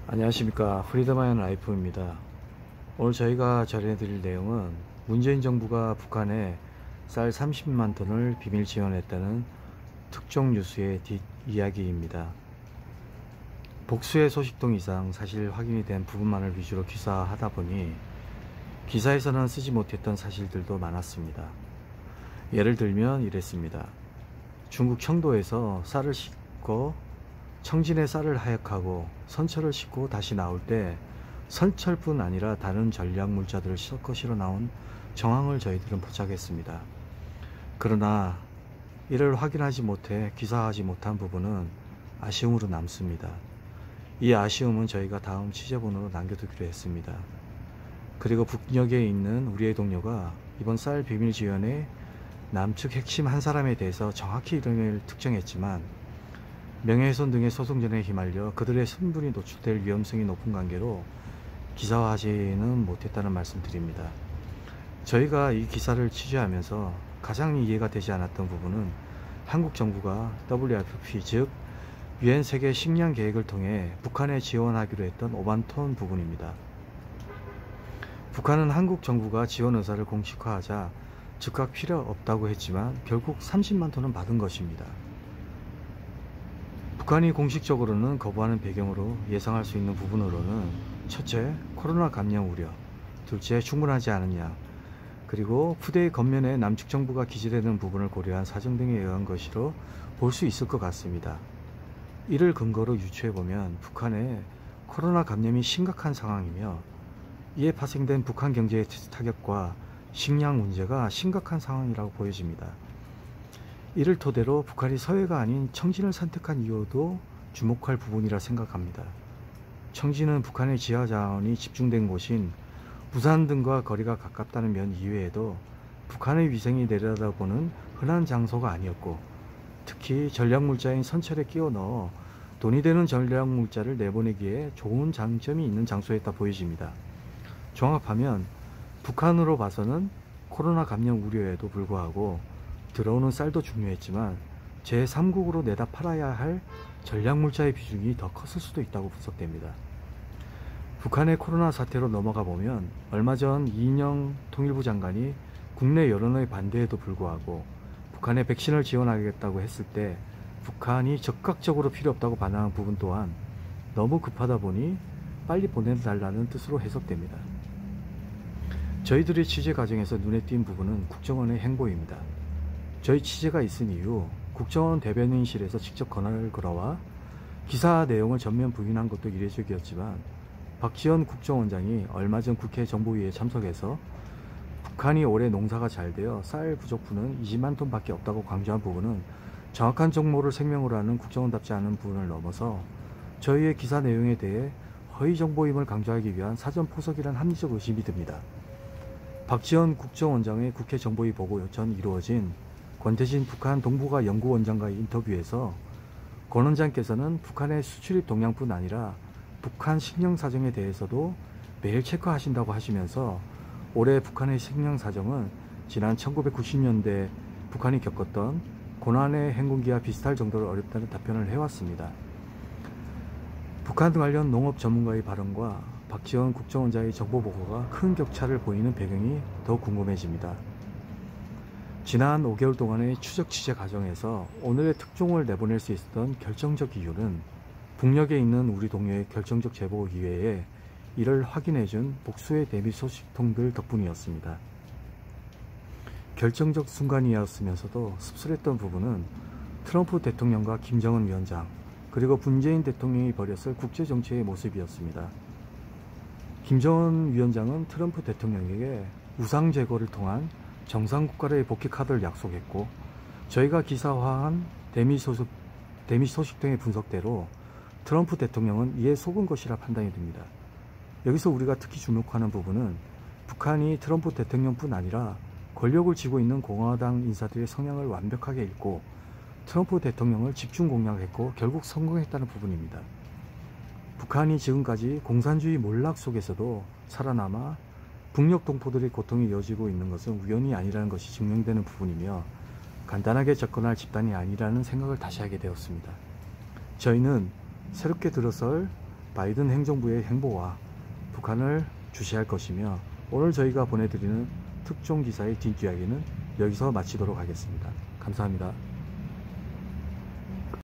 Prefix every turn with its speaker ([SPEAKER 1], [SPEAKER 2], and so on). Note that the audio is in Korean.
[SPEAKER 1] 안녕하십니까. 프리덤 라이프입니다. 오늘 저희가 전해드릴 내용은 문재인 정부가 북한에 쌀 30만 톤을 비밀 지원했다는 특종 뉴스의 뒷이야기입니다. 복수의 소식통 이상 사실 확인이 된 부분만을 위주로 기사하다 보니 기사에서는 쓰지 못했던 사실들도 많았습니다. 예를 들면 이랬습니다. 중국 청도에서 쌀을 싣고 청진에 쌀을 하역하고 선철을 싣고 다시 나올 때 선철뿐 아니라 다른 전략물자들을 섞어 실어 나온 정황을 저희들은 포착했습니다. 그러나 이를 확인하지 못해 기사하지 못한 부분은 아쉬움으로 남습니다. 이 아쉬움은 저희가 다음 취재본으로 남겨두기로 했습니다. 그리고 북녘에 있는 우리의 동료가 이번 쌀 비밀 지원의 남측 핵심 한 사람에 대해서 정확히 이름을 특정했지만 명예훼손 등의 소송전에 휘말려 그들의 신분이 노출될 위험성이 높은 관계로 기사화하지는 못했다는 말씀드립니다. 저희가 이 기사를 취재하면서 가장 이해가 되지 않았던 부분은 한국 정부가 WFP 즉 유엔 세계 식량 계획을 통해 북한에 지원하기로 했던 5만 톤 부분입니다. 북한은 한국 정부가 지원 의사를 공식화하자 즉각 필요 없다고 했지만 결국 30만 톤은 받은 것입니다. 북한이 공식적으로는 거부하는 배경으로 예상할 수 있는 부분으로는 첫째, 코로나 감염 우려, 둘째, 충분하지 않은 양, 그리고 푸대의 겉면에 남측 정부가 기재되는 부분을 고려한 사정 등에 의한 것으로 볼 수 있을 것 같습니다. 이를 근거로 유추해보면 북한의 코로나 감염이 심각한 상황이며 이에 파생된 북한 경제의 타격과 식량 문제가 심각한 상황이라고 보여집니다. 이를 토대로 북한이 서해가 아닌 청진을 선택한 이유도 주목할 부분이라 생각합니다. 청진은 북한의 지하자원이 집중된 곳인 부산 등과 거리가 가깝다는 면 이외에도 북한의 위생이 내려다보는 흔한 장소가 아니었고 특히 전략물자인 선철에 끼워 넣어 돈이 되는 전략물자를 내보내기에 좋은 장점이 있는 장소였다 보여집니다. 종합하면 북한으로 봐서는 코로나 감염 우려에도 불구하고 들어오는 쌀도 중요했지만 제3국으로 내다 팔아야 할 전략물자의 비중이 더 컸을 수도 있다고 분석됩니다. 북한의 코로나 사태로 넘어가 보면 얼마 전 이인영 통일부 장관이 국내 여론의 반대에도 불구하고 북한에 백신을 지원하겠다고 했을 때 북한이 적극적으로 필요 없다고 반응한 부분 또한 너무 급하다 보니 빨리 보내달라는 뜻으로 해석됩니다. 저희들의 취재 과정에서 눈에 띈 부분은 국정원의 행보입니다. 저희 취재가 있은 이후 국정원 대변인실에서 직접 전화를 걸어와 기사 내용을 전면 부인한 것도 이례적이었지만 박지원 국정원장이 얼마 전 국회 정보위에 참석해서 북한이 올해 농사가 잘 되어 쌀 부족분은 20만 톤 밖에 없다고 강조한 부분은 정확한 정보를 생명으로 하는 국정원답지 않은 부분을 넘어서 저희의 기사 내용에 대해 허위 정보임을 강조하기 위한 사전 포석이란 합리적 의심이 듭니다. 박지원 국정원장의 국회 정보위 보고 전 이루어진 권태진 북한 동북아 연구원장과의 인터뷰에서 권 원장께서는 북한의 수출입 동향뿐 아니라 북한 식량 사정에 대해서도 매일 체크하신다고 하시면서 올해 북한의 식량 사정은 지난 1990년대 북한이 겪었던 고난의 행군기와 비슷할 정도로 어렵다는 답변을 해왔습니다. 북한 관련 농업 전문가의 발언과 박지원 국정원장의 정보 보고가 큰 격차를 보이는 배경이 더 궁금해집니다. 지난 5개월 동안의 추적 취재 과정에서 오늘의 특종을 내보낼 수 있었던 결정적 이유는 북녘에 있는 우리 동료의 결정적 제보 이외에 이를 확인해준 복수의 대미 소식통들 덕분이었습니다. 결정적 순간이었으면서도 씁쓸했던 부분은 트럼프 대통령과 김정은 위원장 그리고 문재인 대통령이 벌였을 국제정치의 모습이었습니다. 김정은 위원장은 트럼프 대통령에게 우상 제거를 통한 정상국가의 복귀 카드를 약속했고 저희가 기사화한 대미 소식통의 분석대로 트럼프 대통령은 이에 속은 것이라 판단이 됩니다. 여기서 우리가 특히 주목하는 부분은 북한이 트럼프 대통령뿐 아니라 권력을 쥐고 있는 공화당 인사들의 성향을 완벽하게 읽고 트럼프 대통령을 집중 공략했고 결국 성공했다는 부분입니다. 북한이 지금까지 공산주의 몰락 속에서도 살아남아 북녘 동포들의 고통이 이어지고 있는 것은 우연이 아니라는 것이 증명되는 부분이며 간단하게 접근할 집단이 아니라는 생각을 다시 하게 되었습니다. 저희는 새롭게 들어설 바이든 행정부의 행보와 북한을 주시할 것이며, 오늘 저희가 보내드리는 특종 기사의 뒷이야기는 여기서 마치도록 하겠습니다. 감사합니다.